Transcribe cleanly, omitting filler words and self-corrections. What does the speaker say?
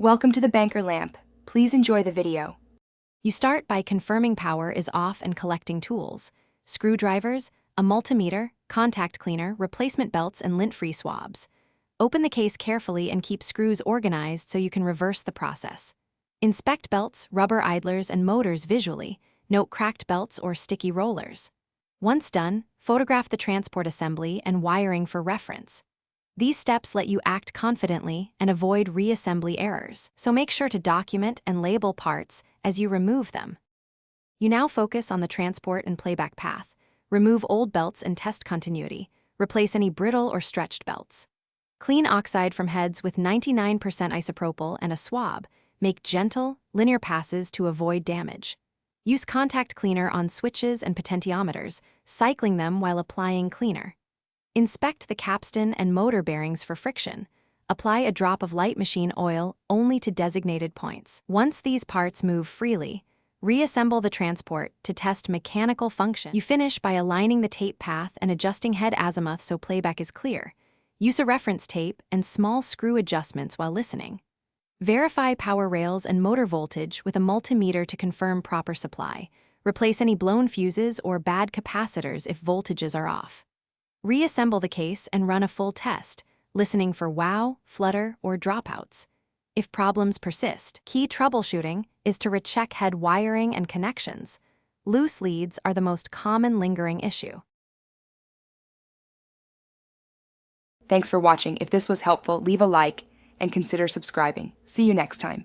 Welcome to the banker lamp. Please enjoy the video. You start by confirming power is off and collecting tools: screwdrivers, a multimeter, contact cleaner, replacement belts, and lint-free swabs. Open the case carefully and keep screws organized so you can reverse the process. Inspect belts, rubber idlers, and motors visually. Note cracked belts or sticky rollers. Once done, photograph the transport assembly and wiring for reference. These steps let you act confidently and avoid reassembly errors, so make sure to document and label parts as you remove them. You now focus on the transport and playback path. Remove old belts and test continuity. Replace any brittle or stretched belts. Clean oxide from heads with 99% isopropyl and a swab. Make gentle, linear passes to avoid damage. Use contact cleaner on switches and potentiometers, cycling them while applying cleaner. Inspect the capstan and motor bearings for friction. Apply a drop of light machine oil only to designated points. Once these parts move freely, reassemble the transport to test mechanical function. You finish by aligning the tape path and adjusting head azimuth so playback is clear. Use a reference tape and small screw adjustments while listening. Verify power rails and motor voltage with a multimeter to confirm proper supply. Replace any blown fuses or bad capacitors if voltages are off. Reassemble the case and run a full test, listening for wow, flutter, or dropouts. If problems persist, key troubleshooting is to recheck head wiring and connections. Loose leads are the most common lingering issue. Thanks for watching. If this was helpful, leave a like and consider subscribing. See you next time.